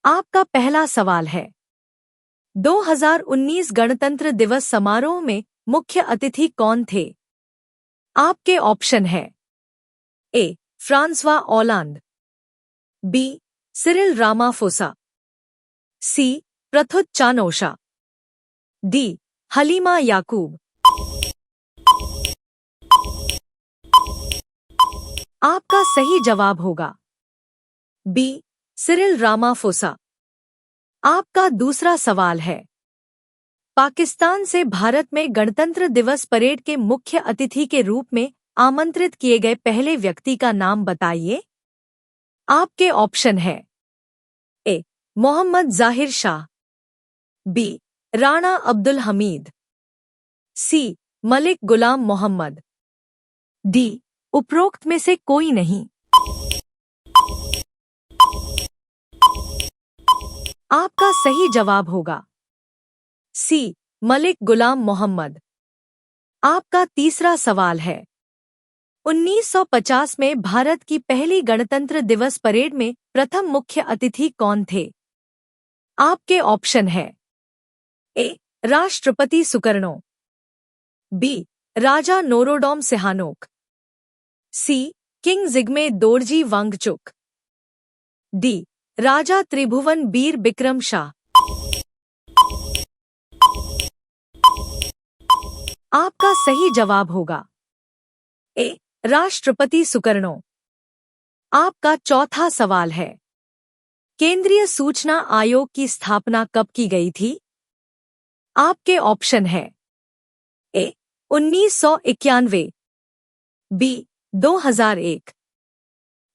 आपका पहला सवाल है, 2019 गणतंत्र दिवस समारोह में मुख्य अतिथि कौन थे? आपके ऑप्शन है A. François Hollande, B. Cyril Ramaphosa, C. Prayuth Chanocha, D. Halimah Yacob. आपका सही जवाब होगा बी. Cyril Ramaphosa. आपका दूसरा सवाल है, पाकिस्तान से भारत में गणतंत्र दिवस परेड के मुख्य अतिथि के रूप में आमंत्रित किए गए पहले व्यक्ति का नाम बताइए। आपके ऑप्शन है ए. मोहम्मद जाहिर शाह, बी. राणा अब्दुल हमीद, सी. मलिक गुलाम मोहम्मद, डी. उपरोक्त में से कोई नहीं। आपका सही जवाब होगा सी. मलिक गुलाम मोहम्मद। आपका तीसरा सवाल है, 1950 में भारत की पहली गणतंत्र दिवस परेड में प्रथम मुख्य अतिथि कौन थे? आपके ऑप्शन है ए. राष्ट्रपति सुकर्णो, बी. राजा Norodom Sihanouk, C. King Jigme Dorji Wangchuck, D. राजा त्रिभुवन बीर बिक्रम शाह। आपका सही जवाब होगा ए. राष्ट्रपति सुकर्णो। आपका चौथा सवाल है, केंद्रीय सूचना आयोग की स्थापना कब की गई थी? आपके ऑप्शन है ए. 1991, बी. 2001,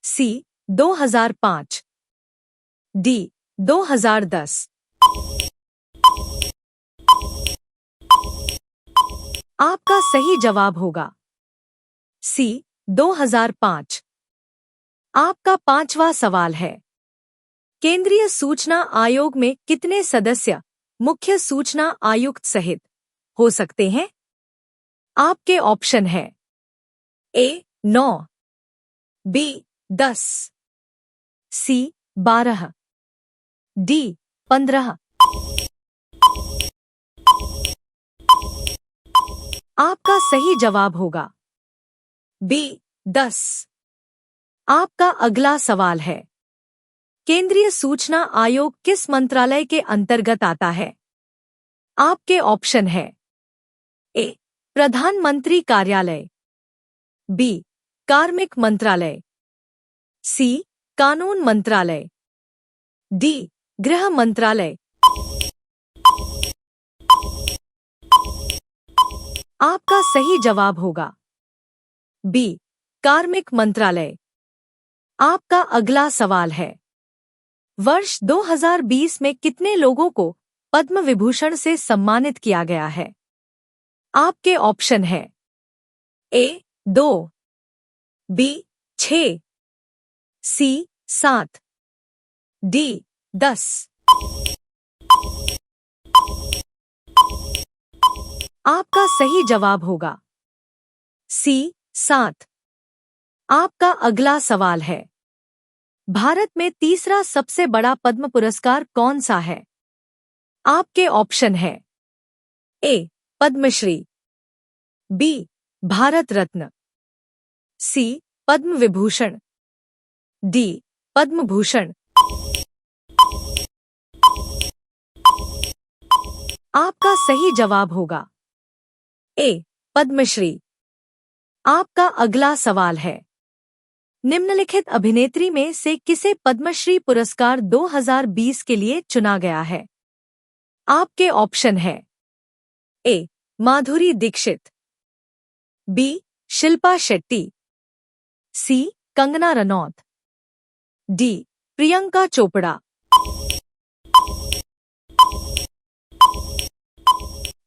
सी. 2005, डी. 2010। आपका सही जवाब होगा सी. 2005। आपका पांचवा सवाल है, केंद्रीय सूचना आयोग में कितने सदस्य मुख्य सूचना आयुक्त सहित हो सकते हैं? आपके ऑप्शन है ए. 9, बी. 10, सी. 12, डी. 15। आपका सही जवाब होगा बी. 10। आपका अगला सवाल है, केंद्रीय सूचना आयोग किस मंत्रालय के अंतर्गत आता है? आपके ऑप्शन है ए. प्रधानमंत्री कार्यालय, बी. कार्मिक मंत्रालय, सी. कानून मंत्रालय, डी. गृह मंत्रालय। आपका सही जवाब होगा बी. कार्मिक मंत्रालय। आपका अगला सवाल है, वर्ष 2020 में कितने लोगों को पद्म विभूषण से सम्मानित किया गया है? आपके ऑप्शन है ए. 2, बी. 6, सी. 7, डी. 10। आपका सही जवाब होगा सी. 7। आपका अगला सवाल है, भारत में तीसरा सबसे बड़ा पद्म पुरस्कार कौन सा है? आपके ऑप्शन है ए. पद्मश्री, बी. भारत रत्न, सी. पद्म विभूषण, डी. पद्म भूषण। आपका सही जवाब होगा ए. पद्मश्री। आपका अगला सवाल है, निम्नलिखित अभिनेत्री में से किसे पद्मश्री पुरस्कार 2020 के लिए चुना गया है? आपके ऑप्शन है ए. माधुरी दीक्षित, बी. शिल्पा शेट्टी, सी. कंगना रनौत, डी. प्रियंका चोपड़ा।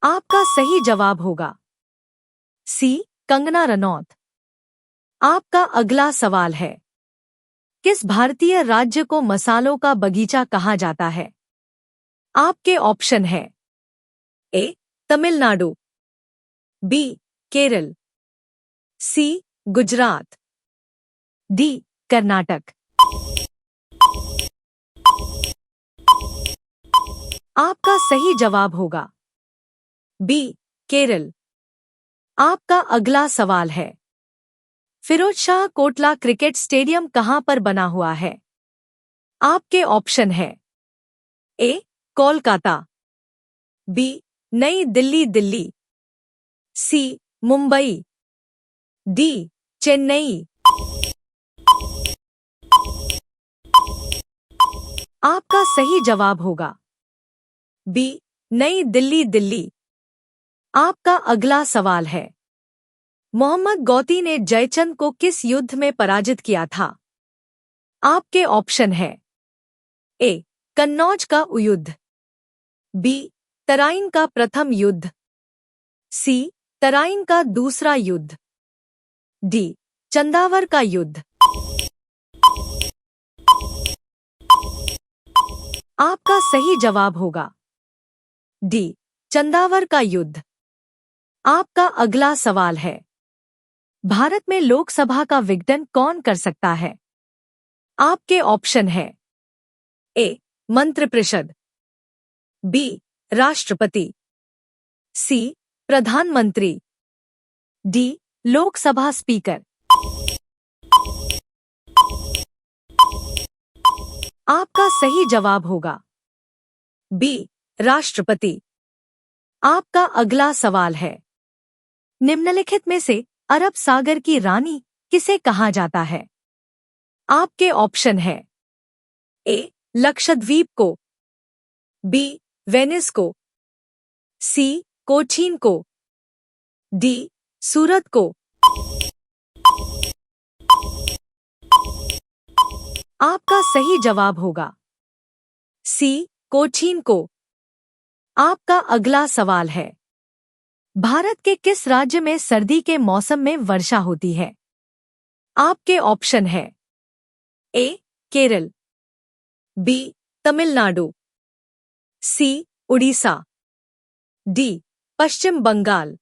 आपका सही जवाब होगा सी. कंगना रनौत। आपका अगला सवाल है, किस भारतीय राज्य को मसालों का बगीचा कहा जाता है? आपके ऑप्शन है ए. तमिलनाडु, बी. केरल, सी. गुजरात, डी. कर्नाटक। आपका सही जवाब होगा बी केरल। आपका अगला सवाल है, फिरोज शाह कोटला क्रिकेट स्टेडियम कहां पर बना हुआ है? आपके ऑप्शन है ए कोलकाता, बी नई दिल्ली दिल्ली, सी मुंबई, डी चेन्नई। आपका सही जवाब होगा बी नई दिल्ली दिल्ली। आपका अगला सवाल है, मोहम्मद गौती ने जयचंद को किस युद्ध में पराजित किया था? आपके ऑप्शन है ए कन्नौज का युद्ध, बी तराइन का प्रथम युद्ध, सी तराइन का दूसरा युद्ध, डी चंदावर का युद्ध। आपका सही जवाब होगा डी चंदावर का युद्ध। आपका अगला सवाल है, भारत में लोकसभा का विघटन कौन कर सकता है? आपके ऑप्शन है ए मंत्रिपरिषद, बी राष्ट्रपति, सी प्रधानमंत्री, डी लोकसभा स्पीकर। आपका सही जवाब होगा बी राष्ट्रपति। आपका अगला सवाल है, निम्नलिखित में से अरब सागर की रानी किसे कहा जाता है? आपके ऑप्शन है ए लक्षद्वीप को, बी वेनिस को, सी कोचीन को, डी सूरत को। आपका सही जवाब होगा सी कोचीन को। आपका अगला सवाल है, भारत के किस राज्य में सर्दी के मौसम में वर्षा होती है? आपके ऑप्शन है ए केरल, बी तमिलनाडु, सी उड़ीसा, डी पश्चिम बंगाल।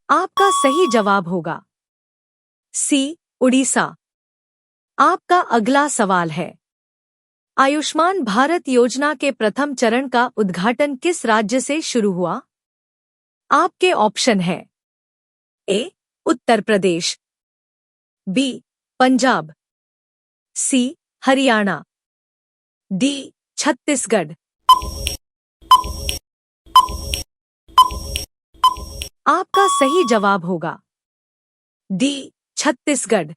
आपका सही जवाब होगा सी उड़ीसा। आपका अगला सवाल है, आयुष्मान भारत योजना के प्रथम चरण का उद्घाटन किस राज्य से शुरू हुआ? आपके ऑप्शन है ए उत्तर प्रदेश, बी पंजाब, सी हरियाणा, डी छत्तीसगढ़। आपका सही जवाब होगा डी छत्तीसगढ़।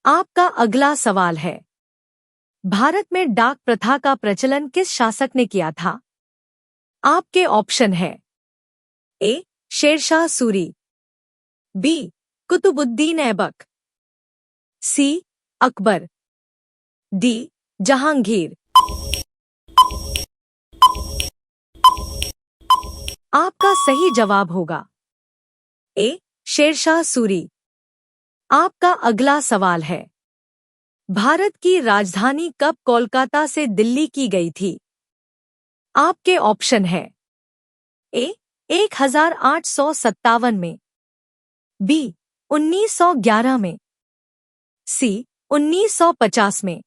आपका अगला सवाल है, भारत में डाक प्रथा का प्रचलन किस शासक ने किया था? आपके ऑप्शन है ए शेरशाह सूरी, बी कुतुबुद्दीन ऐबक, सी अकबर, डी जहांगीर। आपका सही जवाब होगा ए शेरशाह सूरी। आपका अगला सवाल है, भारत की राजधानी कब कोलकाता से दिल्ली की गई थी? आपके ऑप्शन है ए 1857 में, बी 1911 में, सी 1950 में,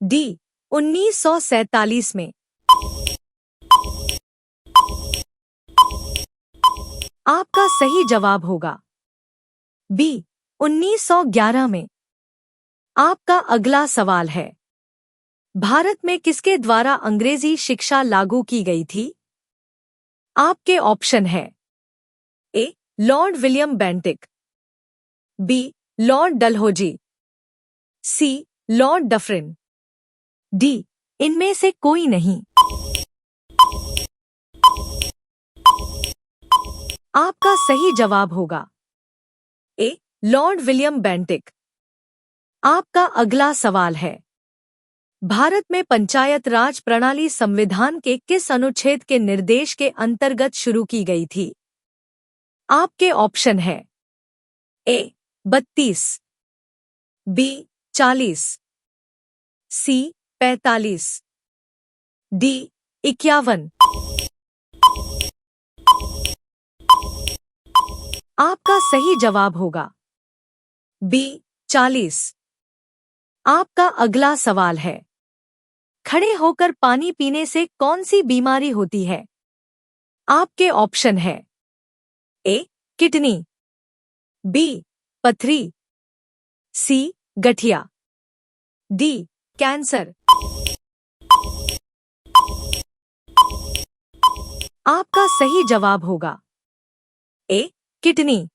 डी 1947 में। आपका सही जवाब होगा बी 1911 में। आपका अगला सवाल है, भारत में किसके द्वारा अंग्रेजी शिक्षा लागू की गई थी? आपके ऑप्शन है A Lord William Bentinck, B Lord Dalhousie, C Lord Dufferin, D इनमें से कोई नहीं। आपका सही जवाब होगा ए लॉर्ड विलियम बेंटिक। आपका अगला सवाल है, भारत में पंचायत राज प्रणाली संविधान के किस अनुच्छेद के निर्देश के अंतर्गत शुरू की गई थी? आपके ऑप्शन है ए 32, बी 40, सी 45, डी 51। आपका सही जवाब होगा बी 40। आपका अगला सवाल है, खड़े होकर पानी पीने से कौन सी बीमारी होती है? आपके ऑप्शन है, ए किडनी, बी पथरी, सी गठिया, डी कैंसर। आपका सही जवाब होगा ए किडनी।